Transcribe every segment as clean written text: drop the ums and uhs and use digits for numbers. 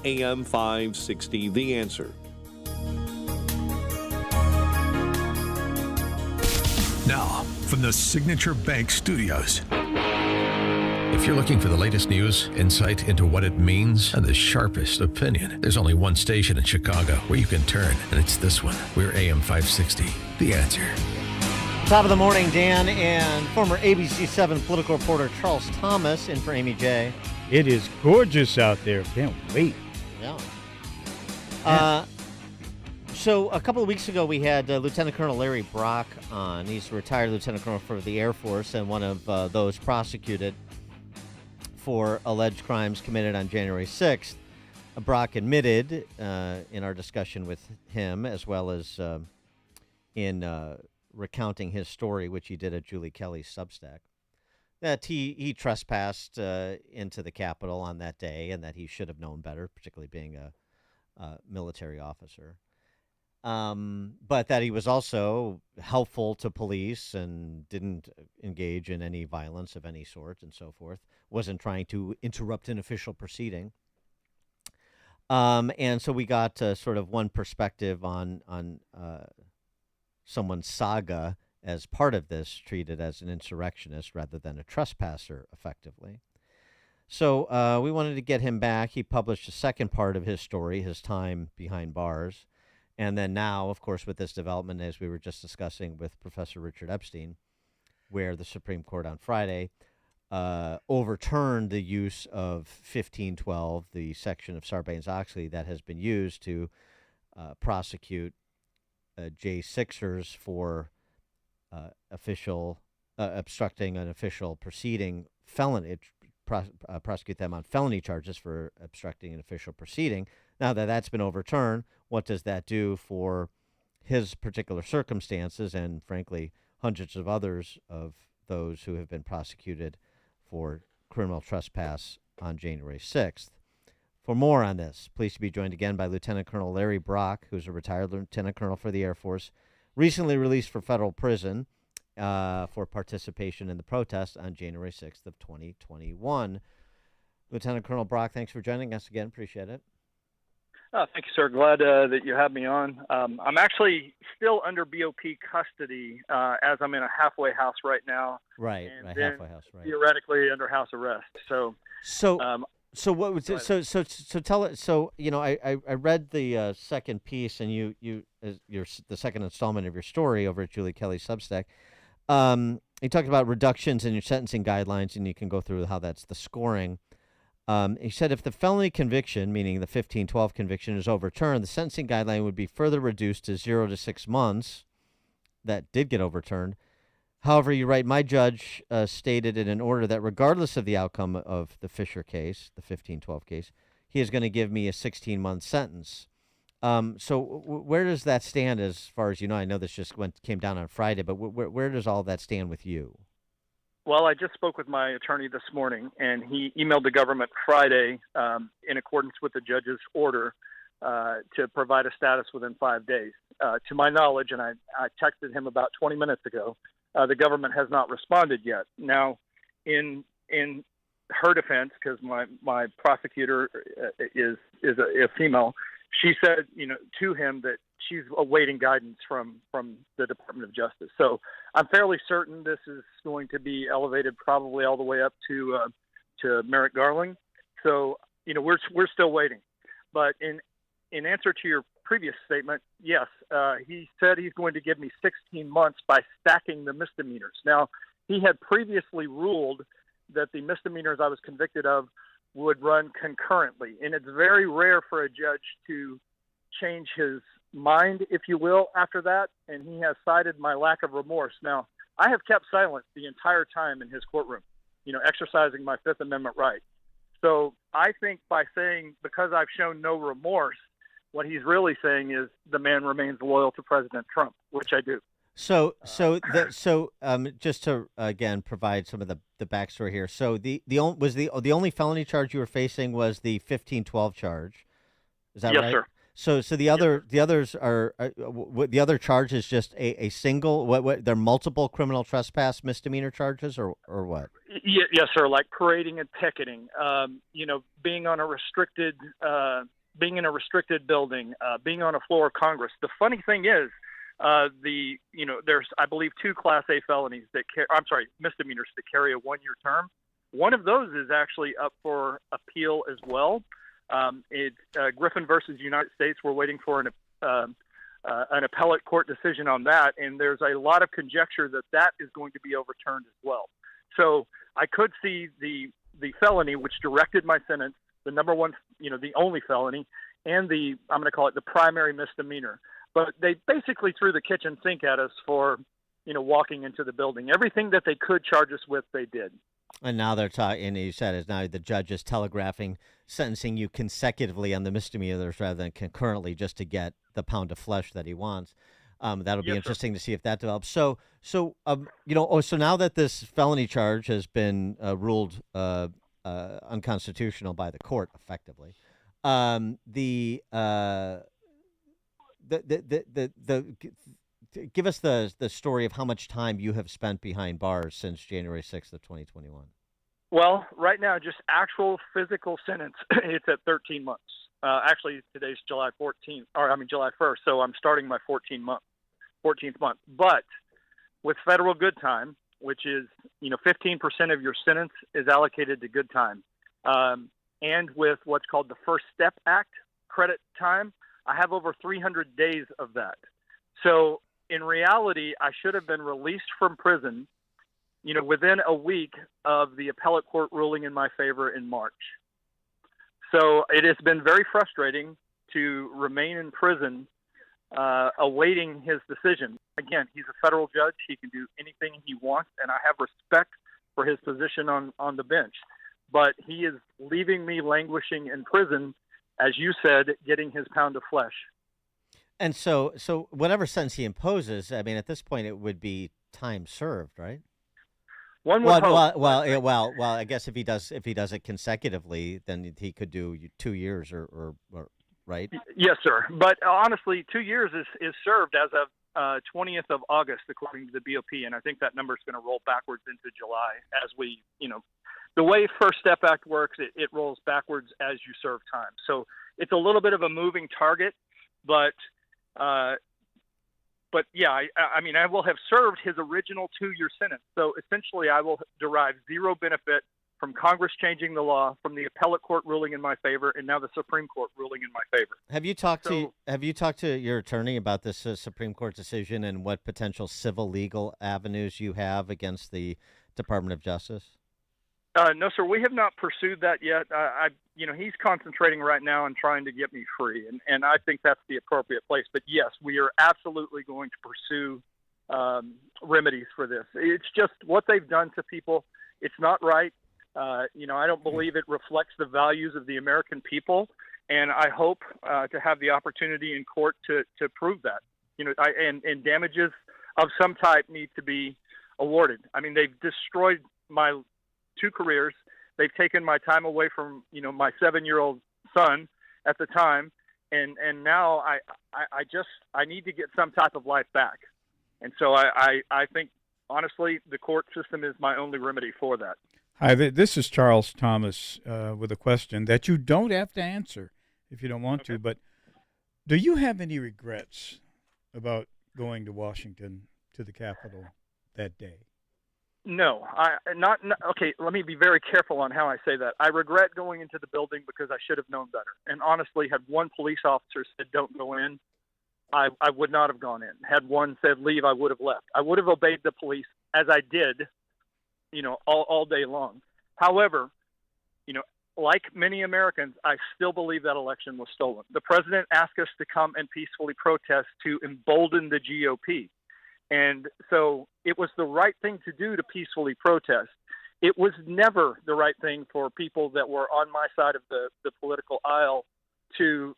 AM 560, The Answer. Now, from the Signature Bank Studios. If you're looking for the latest news, insight into what it means, and the sharpest opinion, there's only one station in Chicago where you can turn, and it's this one. We're AM 560, The Answer. Top of the morning, Dan, and former ABC 7 political reporter Charles Thomas in for Amy J. It is gorgeous out there. Can't wait. Yeah. So a couple of weeks ago, we had Lieutenant Colonel Larry Brock on. He's a retired Lieutenant Colonel for the Air Force and one of those prosecuted for alleged crimes committed on January 6th. Brock admitted in our discussion with him, as well as in recounting his story, which he did at Julie Kelly's Substack, that he trespassed into the Capitol on that day and that he should have known better, particularly being a military officer. But that he was also helpful to police and didn't engage in any violence of any sort and so forth, wasn't trying to interrupt an official proceeding. And so we got sort of one perspective on someone's saga as part of this, treated as an insurrectionist rather than a trespasser, effectively. So we wanted to get him back. He published a second part of his story, his time behind bars. And then now, of course, with this development, as we were just discussing with Professor Richard Epstein, where the Supreme Court on Friday overturned the use of 1512, the section of Sarbanes-Oxley that has been used to prosecute J6ers for obstructing an official proceeding, prosecute them on felony charges for obstructing an official proceeding. Now that that's been overturned, what does that do for his particular circumstances and, frankly, hundreds of others of those who have been prosecuted for criminal trespass on January 6th? For more on this, pleased to be joined again by Lieutenant Colonel Larry Brock, who's a retired Lieutenant Colonel for the Air Force, recently released from federal prison for participation in the protest on January 6th of 2021. Lieutenant Colonel Brock, thanks for joining us again. Appreciate it. Thank you, sir. Glad that you have me on. I'm actually still under BOP custody as I'm in a halfway house right now. Right, and a then halfway house, right. Theoretically under house arrest. So what was it? So tell it. So I read the second piece, and you the second installment of your story over at Julie Kelly's Substack. You talked about reductions in your sentencing guidelines, and you can go through how that's the scoring. He said if the felony conviction, meaning the 1512 conviction, is overturned, the sentencing guideline would be further reduced to 0 to 6 months. That did get overturned. However, you write, my judge stated in an order that regardless of the outcome of the Fischer case, the 1512 case, he is going to give me a 16-month sentence. So where does that stand as far as you know? I know this just came down on Friday, but where does all that stand with you? Well, I just spoke with my attorney this morning, and he emailed the government Friday in accordance with the judge's order to provide a status within 5 days. To my knowledge, and I texted him about 20 minutes ago, the government has not responded yet. Now, in her defense, because my prosecutor is a female, she said, to him that she's awaiting guidance from the Department of Justice. So I'm fairly certain this is going to be elevated probably all the way up to Merrick Garland. So, we're still waiting. But in answer to your previous statement, yes, he said he's going to give me 16 months by stacking the misdemeanors. Now, he had previously ruled that the misdemeanors I was convicted of would run concurrently. And it's very rare for a judge to change his mind, if you will, after that. And he has cited my lack of remorse. Now, I have kept silent the entire time in his courtroom, exercising my Fifth Amendment right. So I think by saying, because I've shown no remorse, what he's really saying is the man remains loyal to President Trump, which I do. So just to again provide some of the backstory here. So the only felony charge you were facing was the 1512 charge. Is that right? Yes, sir. So the others are the other charge is just a single. What they're multiple criminal trespass misdemeanor charges or what? Yes, sir. Like parading and picketing. Being on a restricted, being in a restricted building, being on a floor of Congress. The funny thing is, there's I believe 2 Class A felonies misdemeanors that carry a 1-year term. One of those is actually up for appeal as well. It's Griffin versus United States. We're waiting for an appellate court decision on that, and there's a lot of conjecture that is going to be overturned as well. So I could see the felony, which directed my sentence, the number one, the only felony, and I'm going to call it the primary misdemeanor. But they basically threw the kitchen sink at us for, walking into the building. Everything that they could charge us with, they did. And now they're talking, and you said is now the judge is telegraphing sentencing you consecutively on the misdemeanors rather than concurrently, just to get the pound of flesh that he wants. That'll be interesting to see if that develops. So now that this felony charge has been ruled unconstitutional by the court, effectively, give us the story of how much time you have spent behind bars since January 6th of 2021. Well, right now, just actual physical sentence, it's at 13 months. Actually, today's July 1st, so I'm starting my 14th month. But with federal good time, which is, 15% of your sentence is allocated to good time, and with what's called the First Step Act credit time, I have over 300 days of that. So in reality, I should have been released from prison, within a week of the appellate court ruling in my favor in March. So it has been very frustrating to remain in prison, awaiting his decision. Again, he's a federal judge. He can do anything he wants, and I have respect for his position on the bench. But he is leaving me languishing in prison, as you said, getting his pound of flesh. And so whatever sentence he imposes, I mean, at this point, it would be time served, right? One would hope. Well, I guess if he does it consecutively, then he could do 2 years or right? Yes, sir. But honestly, 2 years is served as of 20th of August, according to the BOP, and I think that number is going to roll backwards into July as we, the way First Step Act works, it rolls backwards as you serve time. So it's a little bit of a moving target, but yeah, I will have served his original 2-year sentence. So essentially, I will derive zero benefit from Congress changing the law, from the appellate court ruling in my favor, and now the Supreme Court ruling in my favor. Have you talked to your attorney about this Supreme Court decision and what potential civil legal avenues you have against the Department of Justice? No, sir. We have not pursued that yet. He's concentrating right now on trying to get me free, and I think that's the appropriate place. But yes, we are absolutely going to pursue remedies for this. It's just what they've done to people. It's not right. I don't believe it reflects the values of the American people, and I hope to have the opportunity in court to prove that. And damages of some type need to be awarded. I mean, they've destroyed my 2 careers. They've taken my time away from, my 7-year-old son at the time. And now I need to get some type of life back. And so I think, honestly, the court system is my only remedy for that. Hi, this is Charles Thomas with a question that you don't have to answer if you don't want to, but do you have any regrets about going to Washington, to the Capitol that day? No, okay, let me be very careful on how I say that. I regret going into the building because I should have known better. And honestly, had one police officer said, don't go in, I would not have gone in. Had one said, leave, I would have left. I would have obeyed the police as I did, all day long. However, like many Americans, I still believe that election was stolen. The president asked us to come and peacefully protest to embolden the GOP. And so it was the right thing to do to peacefully protest. It was never the right thing for people that were on my side of the political aisle to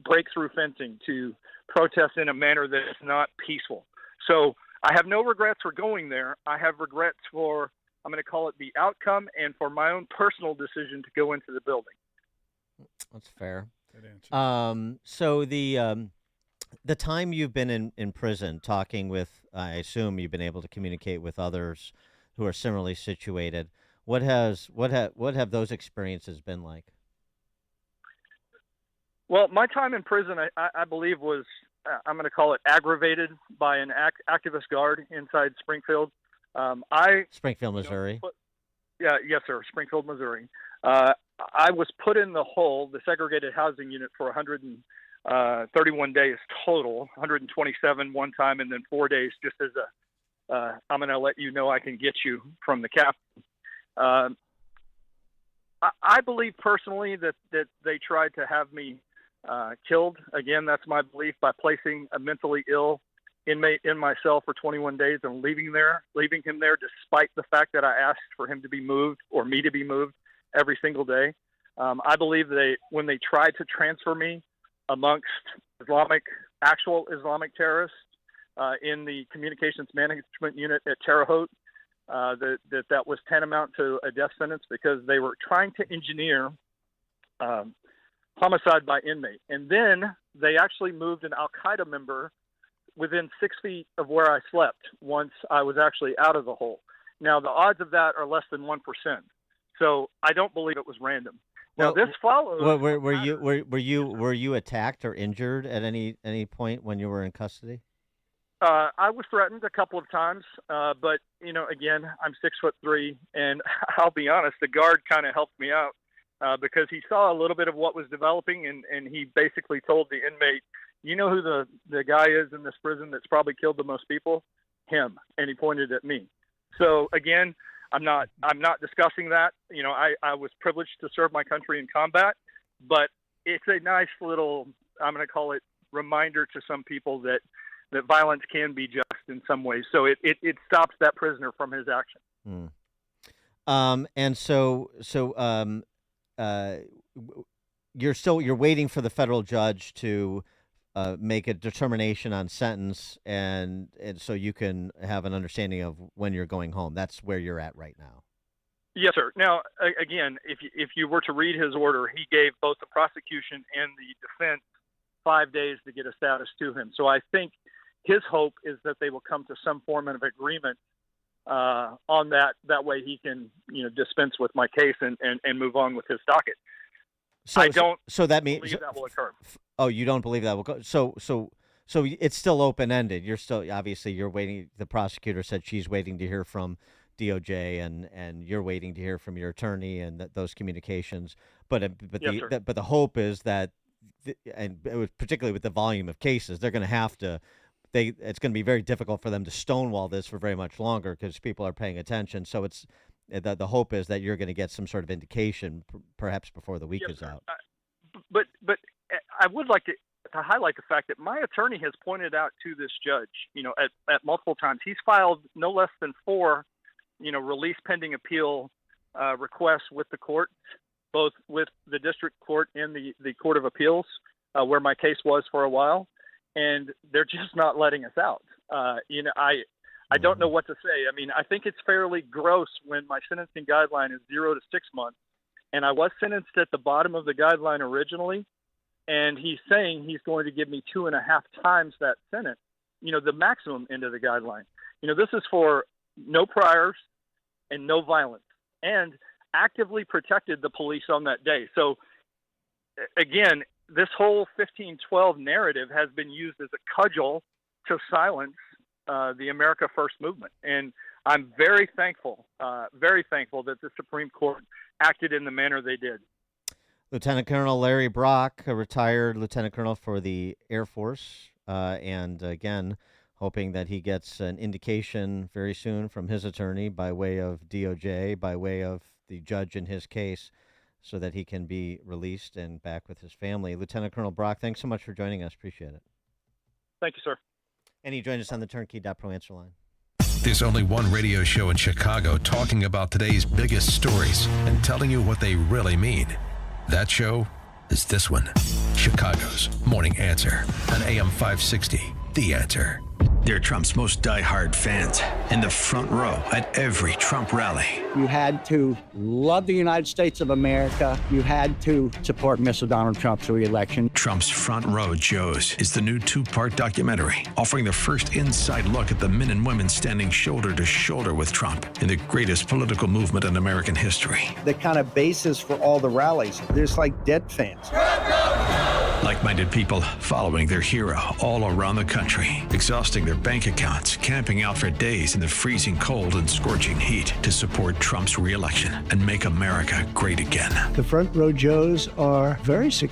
break through fencing, to protest in a manner that is not peaceful. So I have no regrets for going there. I have regrets for, I'm going to call it the outcome, and for my own personal decision to go into the building. That's fair. Good answer. So the time you've been in prison, talking with, I assume you've been able to communicate with others who are similarly situated. What have those experiences been like? Well, my time in prison, I believe, was I'm going to call it aggravated by an activist guard inside Springfield. Springfield, Missouri. Yes, sir, Springfield, Missouri. I was put in the hole, the segregated housing unit, for 131 days total, 127 one time, and then 4 days just as I'm going to let you know I can get you from the captain. I believe personally that they tried to have me killed. Again, that's my belief, by placing a mentally ill inmate in my cell for 21 days and leaving him there despite the fact that I asked for him to be moved, or me to be moved, every single day. I believe when they tried to transfer me amongst actual Islamic terrorists in the communications management unit at Terre Haute, that was tantamount to a death sentence, because they were trying to engineer homicide by inmate. And then they actually moved an Al-Qaeda member within 6 feet of where I slept once I was actually out of the hole. Now, the odds of that are less than 1%. So I don't believe it was random. Now, this follows. Were you attacked or injured at any point when you were in custody? I was threatened a couple of times, but again, I'm 6'3", and I'll be honest, the guard kind of helped me out because he saw a little bit of what was developing, and he basically told the inmate, "You know who the guy is in this prison that's probably killed the most people? Him." And he pointed at me. So again, I'm not discussing that. I was privileged to serve my country in combat, but it's a nice little, I'm going to call it, reminder to some people that violence can be just in some ways. So it stops that prisoner from his action. And so you're waiting for the federal judge to make a determination on sentence, and so you can have an understanding of when you're going home. That's where you're at right now. Yes, sir. Now, again, if you were to read his order, he gave both the prosecution and the defense 5 days to get a status to him. So I think his hope is that they will come to some form of agreement on that. That way he can, dispense with my case and move on with his docket. So, I don't that means believe that will occur. Oh, you don't believe that will go? So it's still open-ended. You're waiting. The prosecutor said she's waiting to hear from DOJ, and you're waiting to hear from your attorney and those communications. But Yes, the hope is that, and it was particularly with the volume of cases, they're going to have to. It's going to be very difficult for them to stonewall this for very much longer because people are paying attention. So it's the hope is that you're going to get some sort of indication, perhaps before the week is out. But I would like to highlight the fact that my attorney has pointed out to this judge, at multiple times, he's filed no less than 4, release pending appeal requests with the court, both with the district court and the Court of Appeals, where my case was for a while. And they're just not letting us out. I don't know what to say. I mean, I think it's fairly gross when my sentencing guideline is 0 to 6 months, and I was sentenced at the bottom of the guideline originally, and he's saying he's going to give me 2.5 times that sentence, the maximum end of the guideline. This is for no priors and no violence, and actively protected the police on that day. So, again, this whole 1512 narrative has been used as a cudgel to silence the America First movement. And I'm very thankful that the Supreme Court acted in the manner they did. Lieutenant Colonel Larry Brock, a retired lieutenant colonel for the Air Force, and again, hoping that he gets an indication very soon from his attorney by way of DOJ, by way of the judge in his case, so that he can be released and back with his family. Lieutenant Colonel Brock, thanks so much for joining us. Appreciate it. Thank you, sir. And he joined us on the Turnkey.Pro answer line. There's only one radio show in Chicago talking about today's biggest stories and telling you what they really mean. That show is this one, Chicago's Morning Answer on AM 560, The Answer. They're Trump's most diehard fans in the front row at every Trump rally. You had to love the United States of America. You had to support Mr. Donald Trump's re-election. Trump's Front Row Joes is the new 2-part documentary offering the first inside look at the men and women standing shoulder to shoulder with Trump in the greatest political movement in American history. The kind of basis for all the rallies, there's like dead fans. Like-minded people following their hero all around the country, exhausting their bank accounts, camping out for days in the freezing cold and scorching heat to support Trump's re-election and make America great again. The Front Row Joes are very successful.